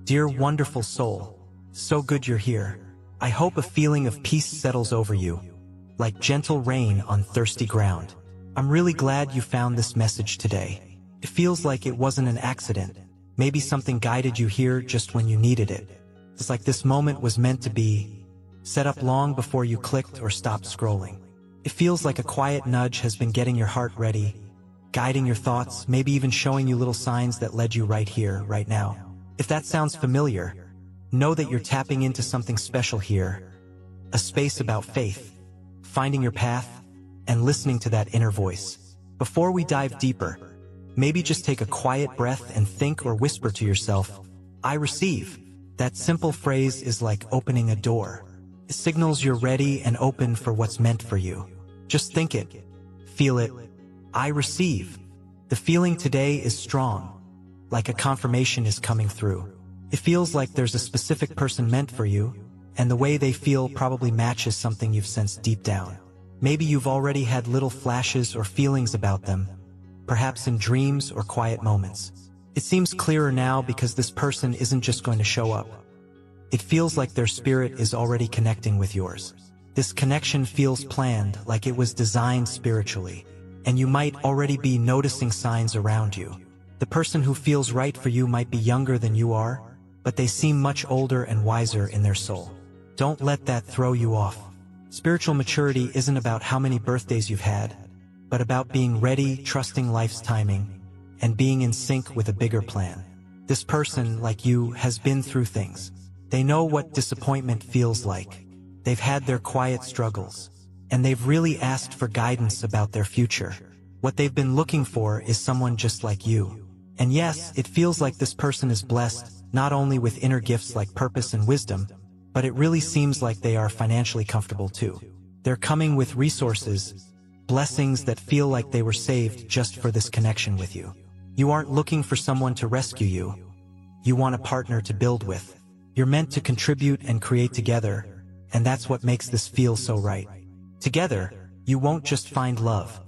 Dear wonderful soul, so good you're here. I hope a feeling of peace settles over you, like gentle rain on thirsty ground. I'm really glad you found this message today. It feels like it wasn't an accident. Maybe something guided you here just when you needed it. It's like this moment was meant to be set up long before you clicked or stopped scrolling. It feels like a quiet nudge has been getting your heart ready, guiding your thoughts, maybe even showing you little signs that led you right here, right now. If that sounds familiar, know that you're tapping into something special here, a space about faith, finding your path, and listening to that inner voice. Before we dive deeper, maybe just take a quiet breath and think or whisper to yourself, I receive. That simple phrase is like opening a door. It signals you're ready and open for what's meant for you. Just think it, feel it, I receive. The feeling today is strong, like a confirmation is coming through. It feels like there's a specific person meant for you, and the way they feel probably matches something you've sensed deep down. Maybe you've already had little flashes or feelings about them, perhaps in dreams or quiet moments. It seems clearer now because this person isn't just going to show up. It feels like their spirit is already connecting with yours. This connection feels planned, like it was designed spiritually, and you might already be noticing signs around you. The person who feels right for you might be younger than you are, but they seem much older and wiser in their soul. Don't let that throw you off. Spiritual maturity isn't about how many birthdays you've had, but about being ready, trusting life's timing, and being in sync with a bigger plan. This person, like you, has been through things. They know what disappointment feels like. They've had their quiet struggles, and they've really asked for guidance about their future. What they've been looking for is someone just like you. And yes, it feels like this person is blessed, not only with inner gifts like purpose and wisdom, but it really seems like they are financially comfortable too. They're coming with resources, blessings that feel like they were saved just for this connection with you. You aren't looking for someone to rescue you. You want a partner to build with. You're meant to contribute and create together, and that's what makes this feel so right. Together, you won't just find love.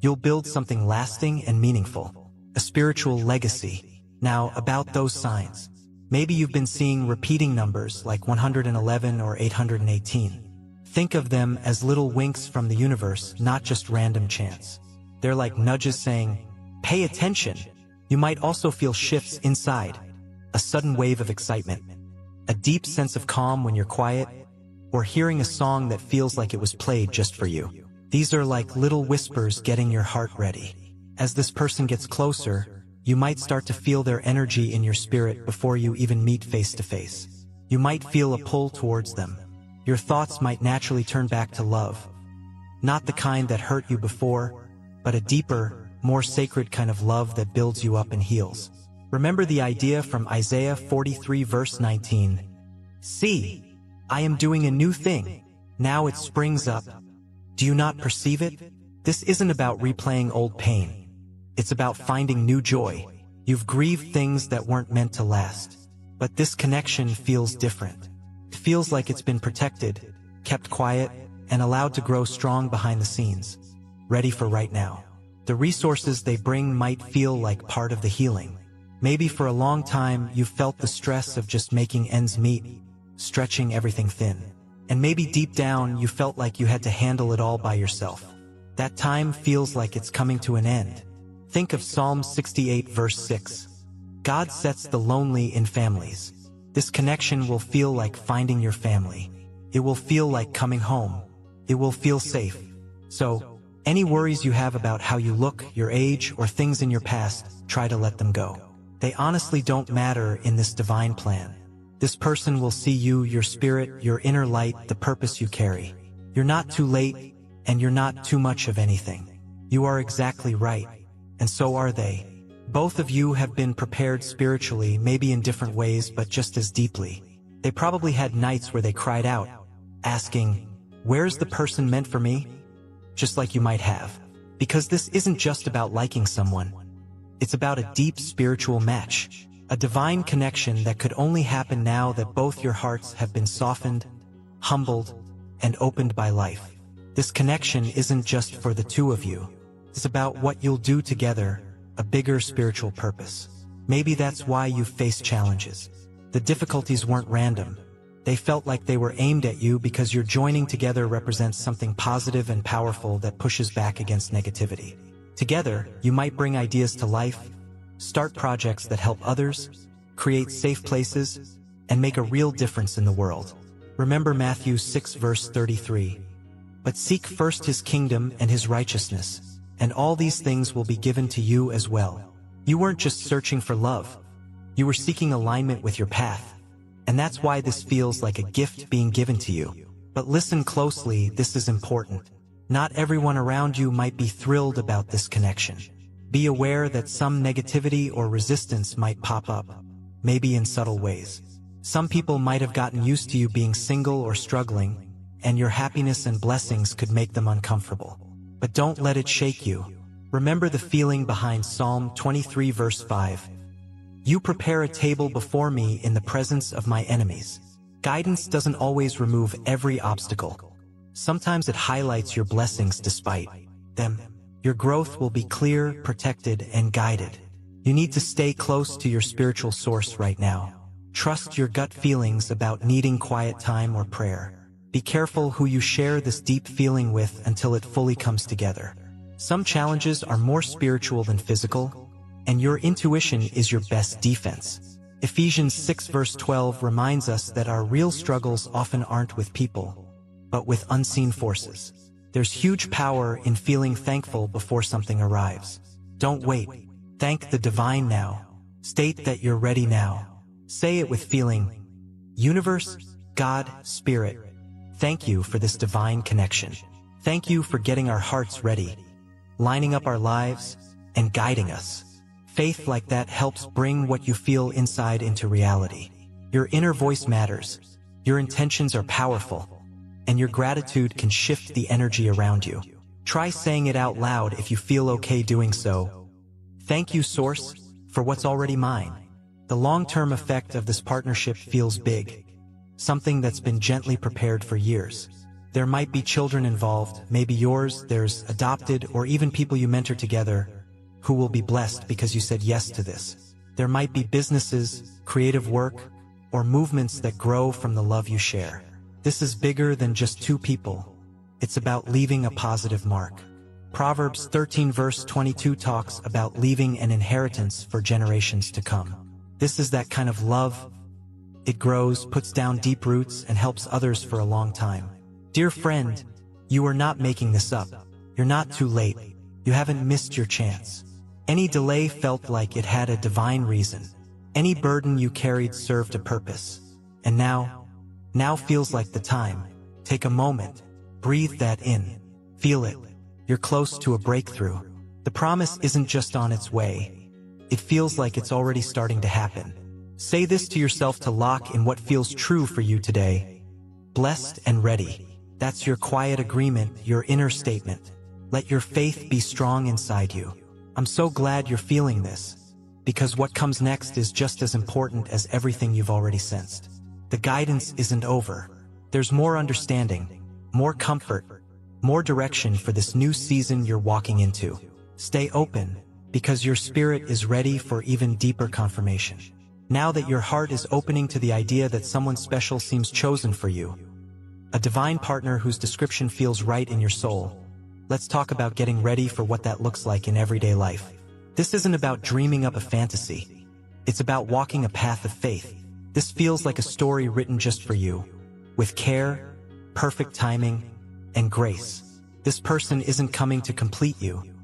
You'll build something lasting and meaningful. A spiritual legacy. Now, about those signs. Maybe you've been seeing repeating numbers like 111 or 818. Think of them as little winks from the universe, not just random chance. They're like nudges saying, pay attention. You might also feel shifts inside, a sudden wave of excitement, a deep sense of calm when you're quiet, or hearing a song that feels like it was played just for you. These are like little whispers getting your heart ready. As this person gets closer, you might start to feel their energy in your spirit before you even meet face to face. You might feel a pull towards them. Your thoughts might naturally turn back to love. Not the kind that hurt you before, but a deeper, more sacred kind of love that builds you up and heals. Remember the idea from Isaiah 43 verse 19. See, I am doing a new thing. Now it springs up. Do you not perceive it? This isn't about replaying old pain. It's about finding new joy. You've grieved things that weren't meant to last. But this connection feels different. It feels like it's been protected, kept quiet, and allowed to grow strong behind the scenes, ready for right now. The resources they bring might feel like part of the healing. Maybe for a long time you've felt the stress of just making ends meet, stretching everything thin. And maybe deep down you felt like you had to handle it all by yourself. That time feels like it's coming to an end. Think of Psalm 68 verse 6. God sets the lonely in families. This connection will feel like finding your family. It will feel like coming home. It will feel safe. So, any worries you have about how you look, your age, or things in your past, try to let them go. They honestly don't matter in this divine plan. This person will see you, your spirit, your inner light, the purpose you carry. You're not too late, and you're not too much of anything. You are exactly right, and so are they. Both of you have been prepared spiritually, maybe in different ways, but just as deeply. They probably had nights where they cried out, asking, where's the person meant for me? Just like you might have. Because this isn't just about liking someone. It's about a deep spiritual match. A divine connection that could only happen now that both your hearts have been softened, humbled, and opened by life. This connection isn't just for the two of you. It's about what you'll do together, a bigger spiritual purpose. Maybe that's why you've faced challenges. The difficulties weren't random. They felt like they were aimed at you because your joining together represents something positive and powerful that pushes back against negativity. Together, you might bring ideas to life, start projects that help others, create safe places, and make a real difference in the world. Remember Matthew 6 verse 33. But seek first his kingdom and his righteousness, and all these things will be given to you as well. You weren't just searching for love. You were seeking alignment with your path. And that's why this feels like a gift being given to you. But listen closely, this is important. Not everyone around you might be thrilled about this connection. Be aware that some negativity or resistance might pop up, maybe in subtle ways. Some people might have gotten used to you being single or struggling, and your happiness and blessings could make them uncomfortable. But don't let it shake you. Remember the feeling behind Psalm 23 verse 5. You prepare a table before me in the presence of my enemies. Guidance doesn't always remove every obstacle. Sometimes it highlights your blessings despite them. Your growth will be clear, protected, and guided. You need to stay close to your spiritual source right now. Trust your gut feelings about needing quiet time or prayer. Be careful who you share this deep feeling with until it fully comes together. Some challenges are more spiritual than physical, and your intuition is your best defense. Ephesians 6 verse 12 reminds us that our real struggles often aren't with people, but with unseen forces. There's huge power in feeling thankful before something arrives. Don't wait. Thank the divine now. State that you're ready now. Say it with feeling. Universe, God, Spirit, thank you for this divine connection. Thank you for getting our hearts ready, lining up our lives, and guiding us. Faith like that helps bring what you feel inside into reality. Your inner voice matters. Your intentions are powerful, and your gratitude can shift the energy around you. Try saying it out loud if you feel okay doing so. Thank you, Source, for what's already mine. The long-term effect of this partnership feels big, something that's been gently prepared for years. There might be children involved, maybe yours, there's adopted, or even people you mentor together who will be blessed because you said yes to this. There might be businesses, creative work, or movements that grow from the love you share. This is bigger than just two people. It's about leaving a positive mark. Proverbs 13 verse 22 talks about leaving an inheritance for generations to come. This is that kind of love. It grows, puts down deep roots, and helps others for a long time. Dear friend, you are not making this up. You're not too late. You haven't missed your chance. Any delay felt like it had a divine reason. Any burden you carried served a purpose. And now feels like the time. Take a moment. Breathe that in. Feel it. You're close to a breakthrough. The promise isn't just on its way. It feels like it's already starting to happen. Say this to yourself to lock in what feels true for you today. Blessed and ready. That's your quiet agreement, your inner statement. Let your faith be strong inside you. I'm so glad you're feeling this, because what comes next is just as important as everything you've already sensed. The guidance isn't over. There's more understanding, more comfort, more direction for this new season you're walking into. Stay open, because your spirit is ready for even deeper confirmation. Now that your heart is opening to the idea that someone special seems chosen for you, a divine partner whose description feels right in your soul, let's talk about getting ready for what that looks like in everyday life. This isn't about dreaming up a fantasy. It's about walking a path of faith. This feels like a story written just for you, with care, perfect timing, and grace. This person isn't coming to complete you.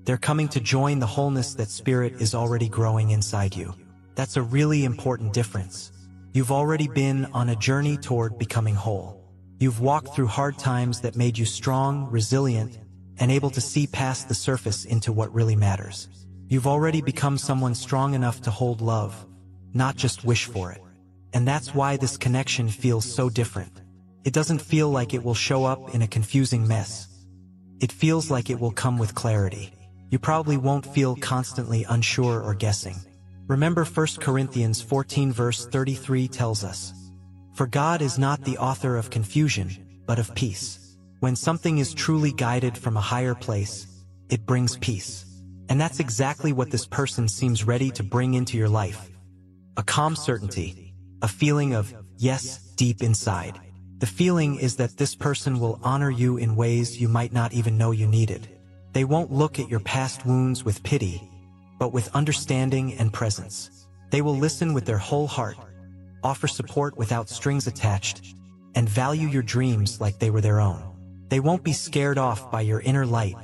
They're coming to join the wholeness that Spirit is already growing inside you. That's a really important difference. You've already been on a journey toward becoming whole. You've walked through hard times that made you strong, resilient, and able to see past the surface into what really matters. You've already become someone strong enough to hold love, not just wish for it. And that's why this connection feels so different. It doesn't feel like it will show up in a confusing mess. It feels like it will come with clarity. You probably won't feel constantly unsure or guessing. Remember 1 Corinthians 14 verse 33 tells us, "For God is not the author of confusion, but of peace." When something is truly guided from a higher place, it brings peace. And that's exactly what this person seems ready to bring into your life. A calm certainty, a feeling of yes deep inside. The feeling is that this person will honor you in ways you might not even know you needed. They won't look at your past wounds with pity, but with understanding and presence. They will listen with their whole heart, offer support without strings attached, and value your dreams like they were their own. They won't be scared off by your inner light.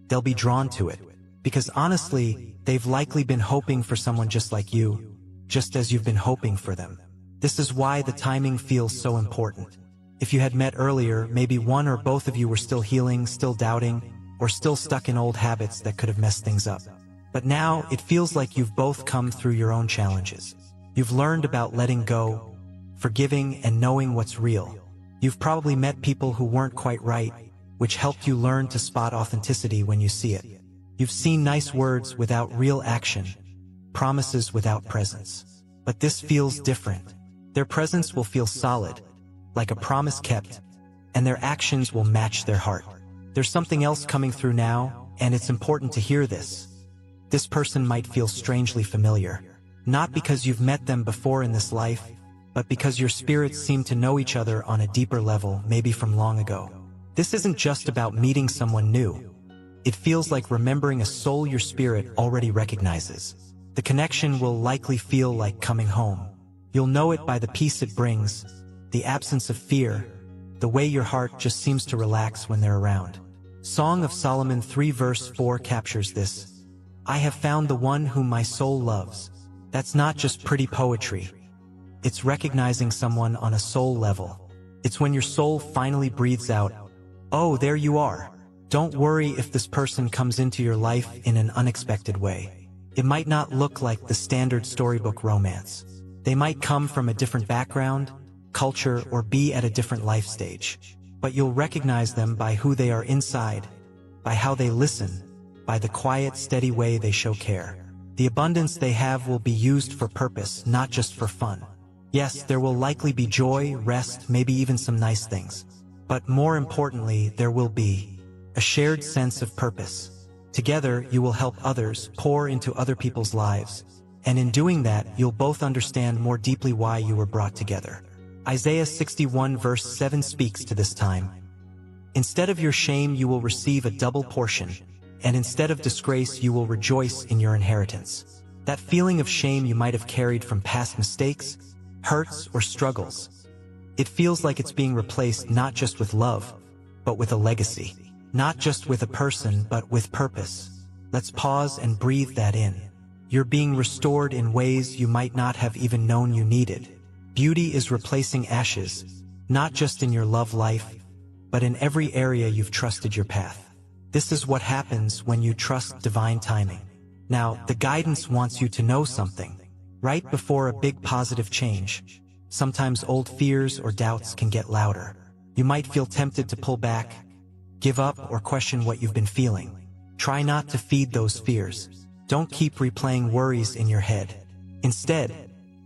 They'll be drawn to it, because honestly, they've likely been hoping for someone just like you, just as you've been hoping for them. This is why the timing feels so important. If you had met earlier, maybe one or both of you were still healing, still doubting, or still stuck in old habits that could have messed things up. But now, it feels like you've both come through your own challenges. You've learned about letting go, forgiving, and knowing what's real. You've probably met people who weren't quite right, which helped you learn to spot authenticity when you see it. You've seen nice words without real action, promises without presence. But this feels different. Their presence will feel solid, like a promise kept, and their actions will match their heart. There's something else coming through now, and it's important to hear this. This person might feel strangely familiar, not because you've met them before in this life, but because your spirits seem to know each other on a deeper level, maybe from long ago. This isn't just about meeting someone new. It feels like remembering a soul your spirit already recognizes. The connection will likely feel like coming home. You'll know it by the peace it brings, the absence of fear, the way your heart just seems to relax when they're around. Song of Solomon 3 verse 4 captures this. I have found the one whom my soul loves. That's not just pretty poetry. It's recognizing someone on a soul level. It's when your soul finally breathes out, oh, there you are. Don't worry if this person comes into your life in an unexpected way. It might not look like the standard storybook romance. They might come from a different background, culture, or be at a different life stage. But you'll recognize them by who they are inside, by how they listen, by the quiet, steady way they show care. The abundance they have will be used for purpose, not just for fun. Yes, there will likely be joy, rest, maybe even some nice things. But more importantly, there will be a shared sense of purpose. Together, you will help others, pour into other people's lives. And in doing that, you'll both understand more deeply why you were brought together. Isaiah 61 verse 7 speaks to this time. Instead of your shame, you will receive a double portion, and instead of disgrace, you will rejoice in your inheritance. That feeling of shame you might have carried from past mistakes, hurts, or struggles. It feels like it's being replaced not just with love, but with a legacy. Not just with a person, but with purpose. Let's pause and breathe that in. You're being restored in ways you might not have even known you needed. Beauty is replacing ashes, not just in your love life, but in every area you've trusted your path. This is what happens when you trust divine timing. Now, the guidance wants you to know something. Right before a big positive change, sometimes old fears or doubts can get louder. You might feel tempted to pull back, give up, or question what you've been feeling. Try not to feed those fears. Don't keep replaying worries in your head. Instead,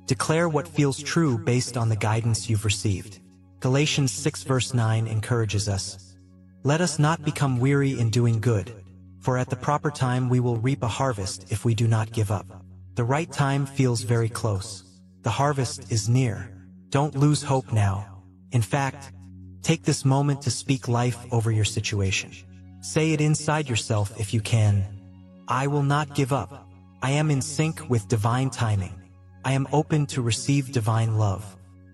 declare what feels true based on the guidance you've received. Galatians 6 verse 9 encourages us. Let us not become weary in doing good, for at the proper time we will reap a harvest if we do not give up. The right time feels very close. The harvest is near. Don't lose hope now. In fact, take this moment to speak life over your situation. Say it inside yourself if you can. I will not give up. I am in sync with divine timing. I am open to receive divine love.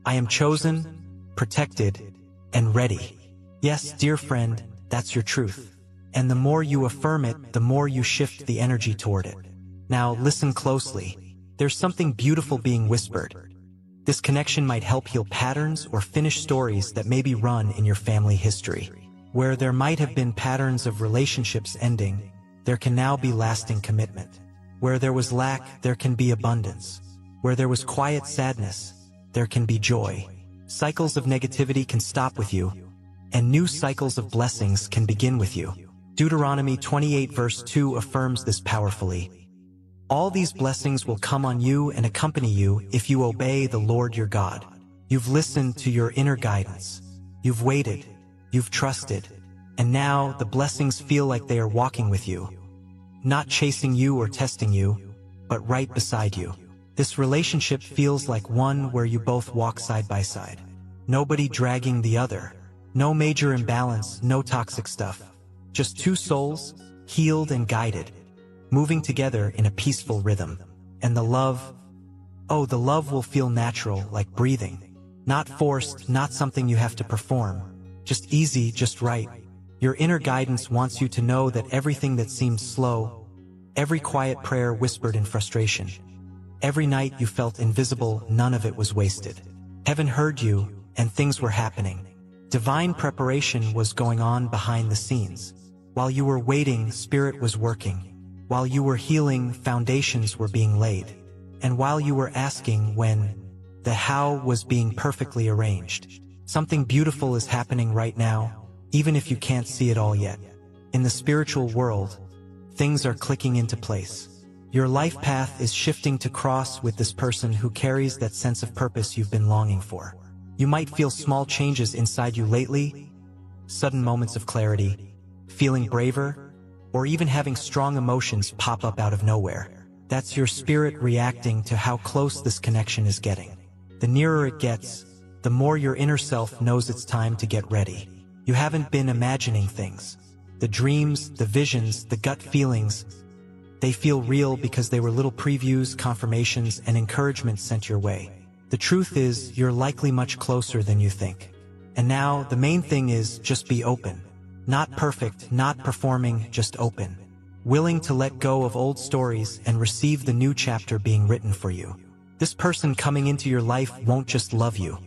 I am chosen, protected, and ready. Yes, dear friend, that's your truth. And the more you affirm it, the more you shift the energy toward it. Now listen closely. There's something beautiful being whispered. This connection might help heal patterns or finish stories that maybe run in your family history. Where there might have been patterns of relationships ending, there can now be lasting commitment. Where there was lack, there can be abundance. Where there was quiet sadness, there can be joy. Cycles of negativity can stop with you, and new cycles of blessings can begin with you. Deuteronomy 28 verse 2 affirms this powerfully. All these blessings will come on you and accompany you if you obey the Lord your God. You've listened to your inner guidance. You've waited. You've trusted. And now the blessings feel like they are walking with you. Not chasing you or testing you, but right beside you. This relationship feels like one where you both walk side by side. Nobody dragging the other. No major imbalance, no toxic stuff. Just two souls, healed and guided, moving together in a peaceful rhythm. And the love, oh, the love will feel natural, like breathing. Not forced, not something you have to perform. Just easy, just right. Your inner guidance wants you to know that everything that seems slow, every quiet prayer whispered in frustration, every night you felt invisible, none of it was wasted. Heaven heard you, and things were happening. Divine preparation was going on behind the scenes. While you were waiting, Spirit was working. While you were healing, foundations were being laid. And while you were asking when, the how was being perfectly arranged. Something beautiful is happening right now, even if you can't see it all yet. In the spiritual world, things are clicking into place. Your life path is shifting to cross with this person who carries that sense of purpose you've been longing for. You might feel small changes inside you lately, sudden moments of clarity, feeling braver, or even having strong emotions pop up out of nowhere. That's your spirit reacting to how close this connection is getting. The nearer it gets, the more your inner self knows it's time to get ready. You haven't been imagining things. The dreams, the visions, the gut feelings, they feel real because they were little previews, confirmations, and encouragement sent your way. The truth is, you're likely much closer than you think. And now, the main thing is, just be open. Not perfect, not performing, just open. Willing to let go of old stories and receive the new chapter being written for you. This person coming into your life won't just love you.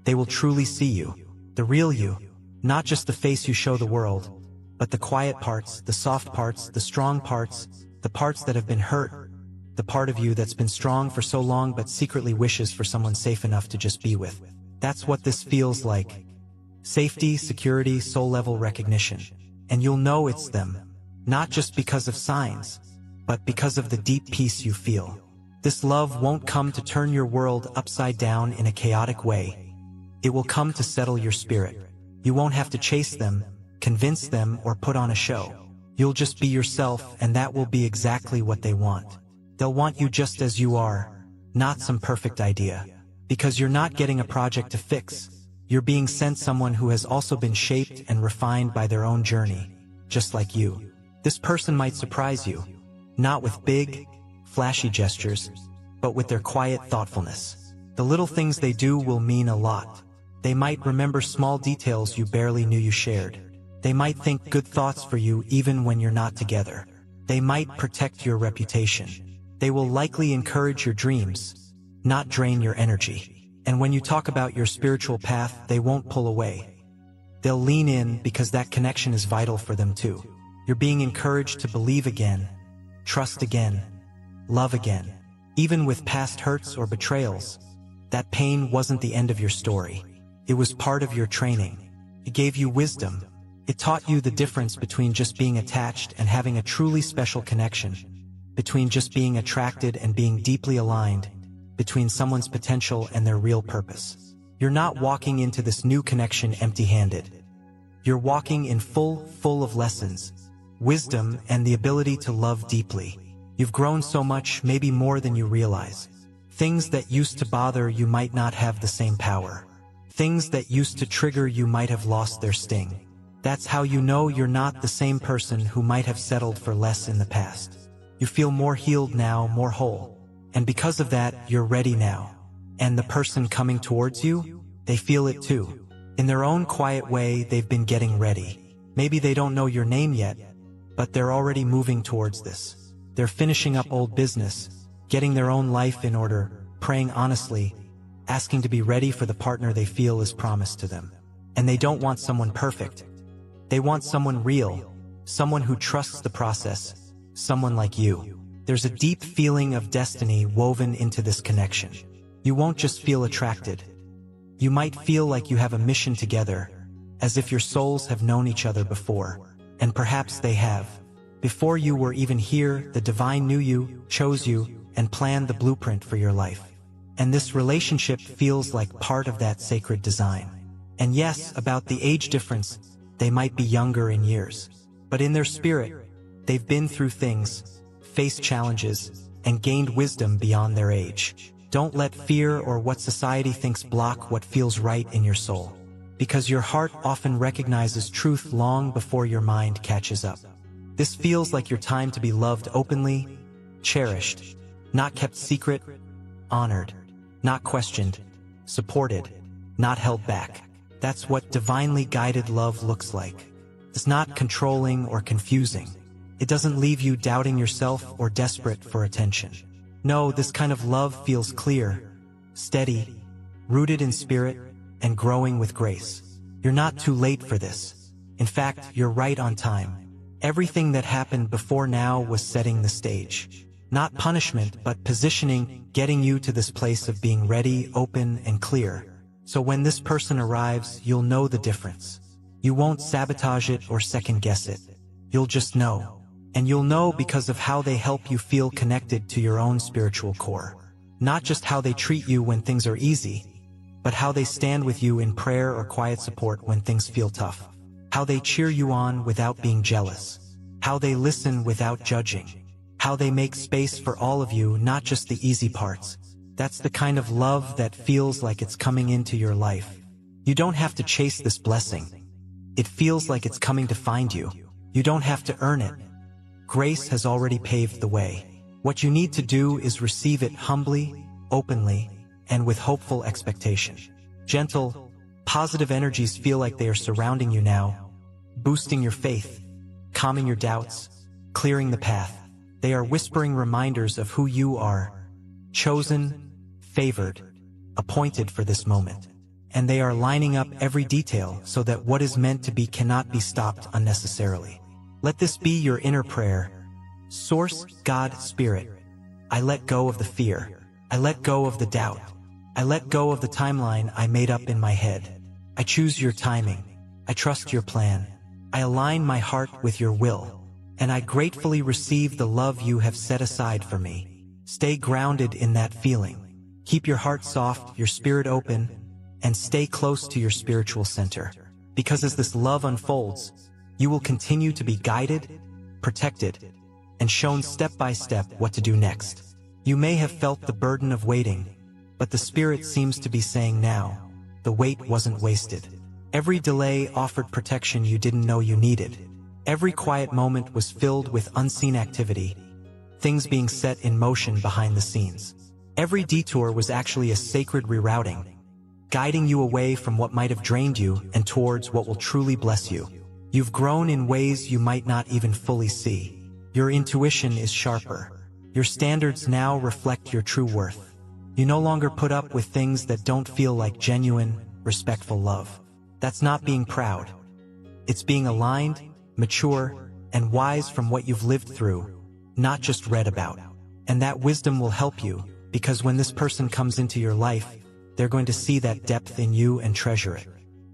They will truly see you. The real you. Not just the face you show the world, but the quiet parts, the soft parts, the strong parts, the parts that have been hurt, the part of you that's been strong for so long but secretly wishes for someone safe enough to just be with. That's what this feels like. Safety, security, soul-level recognition. And you'll know it's them, not just because of signs, but because of the deep peace you feel. This love won't come to turn your world upside down in a chaotic way. It will come to settle your spirit. You won't have to chase them, convince them, or put on a show. You'll just be yourself, and that will be exactly what they want. They'll want you just as you are, not some perfect idea. Because you're not getting a project to fix. You're being sent someone who has also been shaped and refined by their own journey, just like you. This person might surprise you, not with big, flashy gestures, but with their quiet thoughtfulness. The little things they do will mean a lot. They might remember small details you barely knew you shared. They might think good thoughts for you even when you're not together. They might protect your reputation. They will likely encourage your dreams, not drain your energy. And when you talk about your spiritual path, they won't pull away. They'll lean in because that connection is vital for them too. You're being encouraged to believe again, trust again, love again. Even with past hurts or betrayals, that pain wasn't the end of your story. It was part of your training. It gave you wisdom. It taught you the difference between just being attached and having a truly special connection, between just being attracted and being deeply aligned, between someone's potential and their real purpose. You're not walking into this new connection empty-handed. You're walking in full of lessons, wisdom, and the ability to love deeply. You've grown so much, maybe more than you realize. Things that used to bother you might not have the same power. Things that used to trigger you might have lost their sting. That's how you know you're not the same person who might have settled for less in the past. You feel more healed now, more whole. And because of that, you're ready now. And the person coming towards you, they feel it too. In their own quiet way, they've been getting ready. Maybe they don't know your name yet, but they're already moving towards this. They're finishing up old business, getting their own life in order, praying honestly, asking to be ready for the partner they feel is promised to them. And they don't want someone perfect. They want someone real, someone who trusts the process, someone like you. There's a deep feeling of destiny woven into this connection. You won't just feel attracted. You might feel like you have a mission together, as if your souls have known each other before. And perhaps they have. Before you were even here, the divine knew you, chose you, and planned the blueprint for your life. And this relationship feels like part of that sacred design. And yes, about the age difference, they might be younger in years. But in their spirit, they've been through things, faced challenges, and gained wisdom beyond their age. Don't let fear or what society thinks block what feels right in your soul, because your heart often recognizes truth long before your mind catches up. This feels like your time to be loved openly, cherished, not kept secret, honored, not questioned, supported, not held back. That's what divinely guided love looks like. It's not controlling or confusing. It doesn't leave you doubting yourself or desperate for attention. No, this kind of love feels clear, steady, rooted in spirit, and growing with grace. You're not too late for this. In fact, you're right on time. Everything that happened before now was setting the stage. Not punishment, but positioning, getting you to this place of being ready, open, and clear. So when this person arrives, you'll know the difference. You won't sabotage it or second-guess it. You'll just know. And you'll know because of how they help you feel connected to your own spiritual core. Not just how they treat you when things are easy, but how they stand with you in prayer or quiet support when things feel tough. How they cheer you on without being jealous. How they listen without judging. How they make space for all of you, not just the easy parts. That's the kind of love that feels like it's coming into your life. You don't have to chase this blessing. It feels like it's coming to find you. You don't have to earn it. Grace has already paved the way. What you need to do is receive it humbly, openly, and with hopeful expectation. Gentle, positive energies feel like they are surrounding you now, boosting your faith, calming your doubts, clearing the path. They are whispering reminders of who you are, chosen, favored, appointed for this moment. And they are lining up every detail so that what is meant to be cannot be stopped unnecessarily. Let this be your inner prayer. Source, God, Spirit, I let go of the fear. I let go of the doubt. I let go of the timeline I made up in my head. I choose your timing. I trust your plan. I align my heart with your will. And I gratefully receive the love you have set aside for me. Stay grounded in that feeling. Keep your heart soft, your spirit open, and stay close to your spiritual center. Because as this love unfolds, you will continue to be guided, protected, and shown step by step what to do next. You may have felt the burden of waiting, but the Spirit seems to be saying now, the wait wasn't wasted. Every delay offered protection you didn't know you needed. Every quiet moment was filled with unseen activity, things being set in motion behind the scenes. Every detour was actually a sacred rerouting, guiding you away from what might have drained you and towards what will truly bless you. You've grown in ways you might not even fully see. Your intuition is sharper. Your standards now reflect your true worth. You no longer put up with things that don't feel like genuine, respectful love. That's not being proud. It's being aligned, mature, and wise from what you've lived through, not just read about. And that wisdom will help you, because when this person comes into your life, they're going to see that depth in you and treasure it.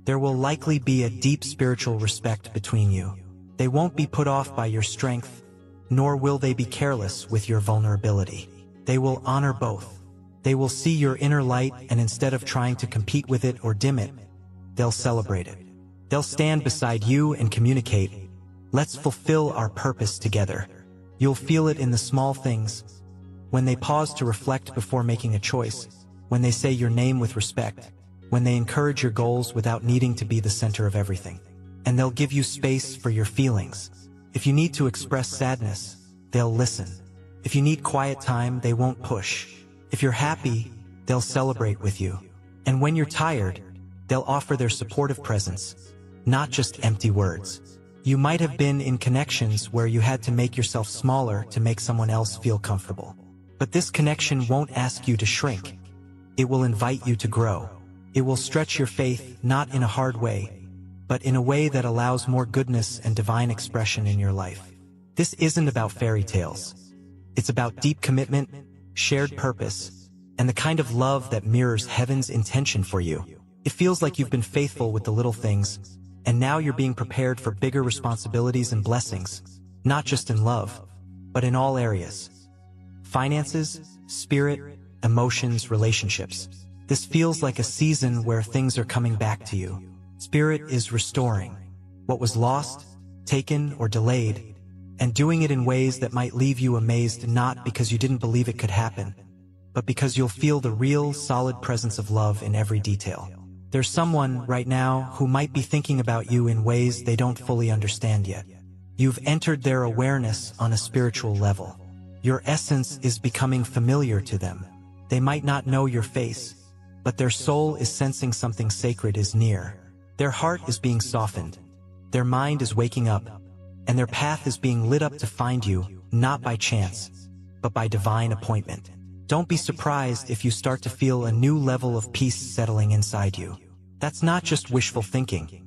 There will likely be a deep spiritual respect between you. They won't be put off by your strength, nor will they be careless with your vulnerability. They will honor both. They will see your inner light, and instead of trying to compete with it or dim it, they'll celebrate it. They'll stand beside you and communicate, let's fulfill our purpose together. You'll feel it in the small things, when they pause to reflect before making a choice, when they say your name with respect, when they encourage your goals without needing to be the center of everything. And they'll give you space for your feelings. If you need to express sadness, they'll listen. If you need quiet time, they won't push. If you're happy, they'll celebrate with you. And when you're tired, they'll offer their supportive presence, not just empty words. You might have been in connections where you had to make yourself smaller to make someone else feel comfortable. But this connection won't ask you to shrink. It will invite you to grow. It will stretch your faith, not in a hard way, but in a way that allows more goodness and divine expression in your life. This isn't about fairy tales. It's about deep commitment, shared purpose, and the kind of love that mirrors heaven's intention for you. It feels like you've been faithful with the little things, and now you're being prepared for bigger responsibilities and blessings, not just in love, but in all areas. Finances, spirit, emotions, relationships. This feels like a season where things are coming back to you. Spirit is restoring. What was lost, taken, or delayed, and doing it in ways that might leave you amazed, not because you didn't believe it could happen, but because you'll feel the real, solid presence of love in every detail. There's someone right now who might be thinking about you in ways they don't fully understand yet. You've entered their awareness on a spiritual level. Your essence is becoming familiar to them. They might not know your face, but their soul is sensing something sacred is near. Their heart is being softened. Their mind is waking up, and their path is being lit up to find you, not by chance, but by divine appointment. Don't be surprised if you start to feel a new level of peace settling inside you. That's not just wishful thinking.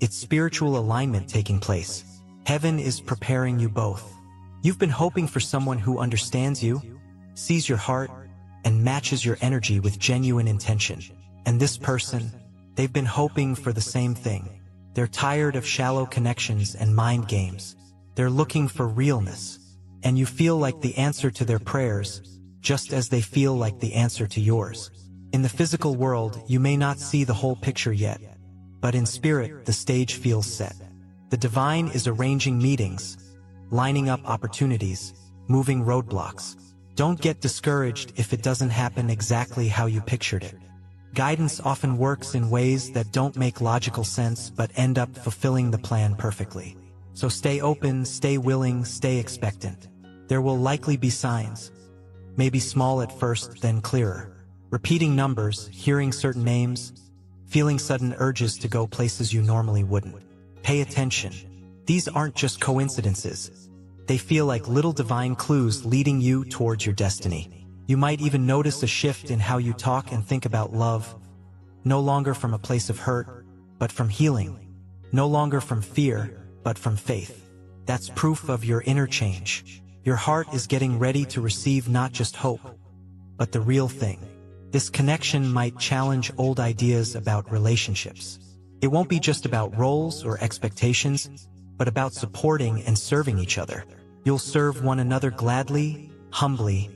It's spiritual alignment taking place. Heaven is preparing you both. You've been hoping for someone who understands you, sees your heart, and matches your energy with genuine intention. And this person, they've been hoping for the same thing. They're tired of shallow connections and mind games. They're looking for realness. And you feel like the answer to their prayers, just as they feel like the answer to yours. In the physical world, you may not see the whole picture yet, but in spirit, the stage feels set. The divine is arranging meetings, lining up opportunities, moving roadblocks. Don't get discouraged if it doesn't happen exactly how you pictured it. Guidance often works in ways that don't make logical sense but end up fulfilling the plan perfectly. So stay open, stay willing, stay expectant. There will likely be signs. Maybe small at first, then clearer. Repeating numbers, hearing certain names, feeling sudden urges to go places you normally wouldn't. Pay attention. These aren't just coincidences. They feel like little divine clues leading you towards your destiny. You might even notice a shift in how you talk and think about love, no longer from a place of hurt, but from healing. No longer from fear, but from faith. That's proof of your inner change. Your heart is getting ready to receive not just hope, but the real thing. This connection might challenge old ideas about relationships. It won't be just about roles or expectations, but about supporting and serving each other. You'll serve one another gladly, humbly,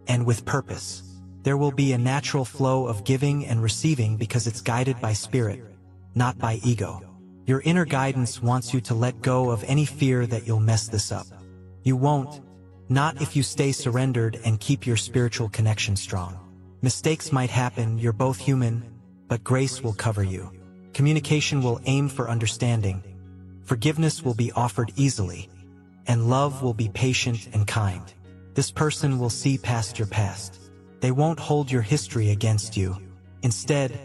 and with purpose. There will be a natural flow of giving and receiving because it's guided by spirit, not by ego. Your inner guidance wants you to let go of any fear that you'll mess this up. You won't. Not if you stay surrendered and keep your spiritual connection strong. Mistakes might happen, you're both human, but grace will cover you. Communication will aim for understanding. Forgiveness will be offered easily. And love will be patient and kind. This person will see past your past. They won't hold your history against you. Instead,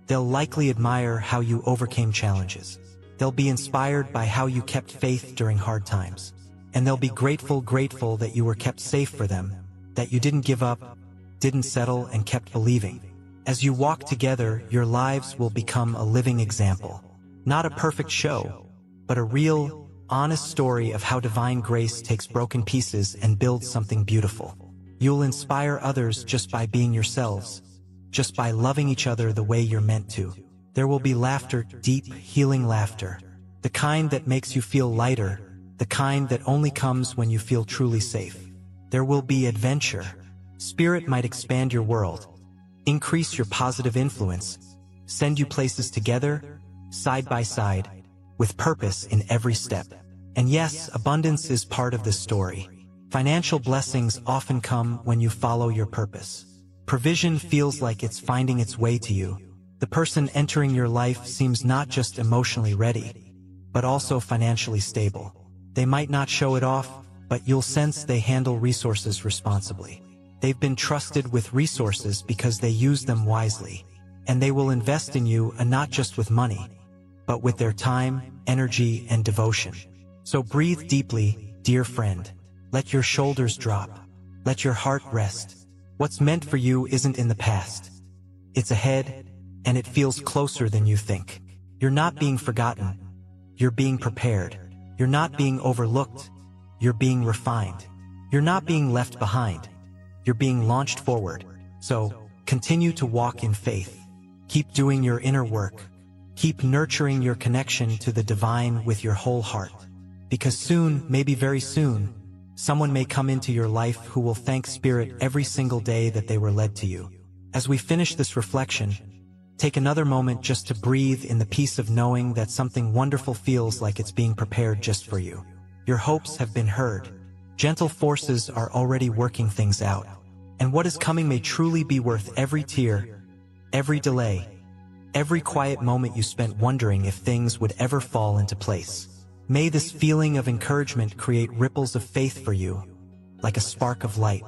they'll likely admire how you overcame challenges. They'll be inspired by how you kept faith during hard times. And they'll be grateful that you were kept safe for them, that you didn't give up, didn't settle, and kept believing. As you walk together, your lives will become a living example. Not a perfect show, but a real, honest story of how divine grace takes broken pieces and builds something beautiful. You'll inspire others just by being yourselves, just by loving each other the way you're meant to. There will be laughter, deep, healing laughter, the kind that makes you feel lighter, the kind that only comes when you feel truly safe. There will be adventure. Spirit might expand your world, increase your positive influence, send you places together, side by side, with purpose in every step. And yes, abundance is part of this story. Financial blessings often come when you follow your purpose. Provision feels like it's finding its way to you. The person entering your life seems not just emotionally ready, but also financially stable. They might not show it off, but you'll sense they handle resources responsibly. They've been trusted with resources because they use them wisely. And they will invest in you, and not just with money, but with their time, energy, and devotion. So breathe deeply, dear friend. Let your shoulders drop. Let your heart rest. What's meant for you isn't in the past. It's ahead, and it feels closer than you think. You're not being forgotten. You're being prepared. You're not being overlooked. You're being refined. You're not being left behind. You're being launched forward. So, continue to walk in faith. Keep doing your inner work. Keep nurturing your connection to the divine with your whole heart. Because soon, maybe very soon, someone may come into your life who will thank Spirit every single day that they were led to you. As we finish this reflection, take another moment just to breathe in the peace of knowing that something wonderful feels like it's being prepared just for you. Your hopes have been heard. Gentle forces are already working things out. And what is coming may truly be worth every tear, every delay, every quiet moment you spent wondering if things would ever fall into place. May this feeling of encouragement create ripples of faith for you, like a spark of light.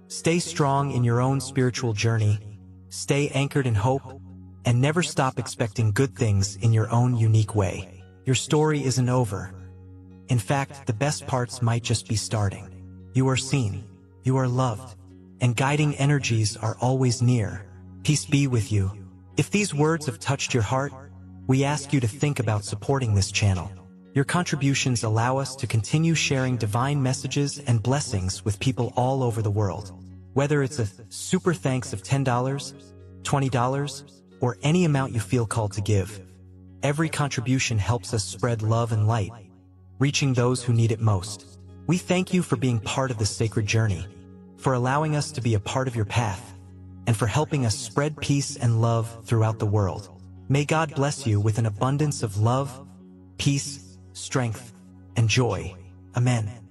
Stay strong in your own spiritual journey, stay anchored in hope, and never stop expecting good things in your own unique way. Your story isn't over. In fact, the best parts might just be starting. You are seen, you are loved, and guiding energies are always near. Peace be with you. If these words have touched your heart, we ask you to think about supporting this channel. Your contributions allow us to continue sharing divine messages and blessings with people all over the world. Whether it's a super thanks of $10, $20, or any amount you feel called to give, every contribution helps us spread love and light, reaching those who need it most. We thank you for being part of this sacred journey, for allowing us to be a part of your path, and for helping us spread peace and love throughout the world. May God bless you with an abundance of love, peace, strength, and joy. Amen.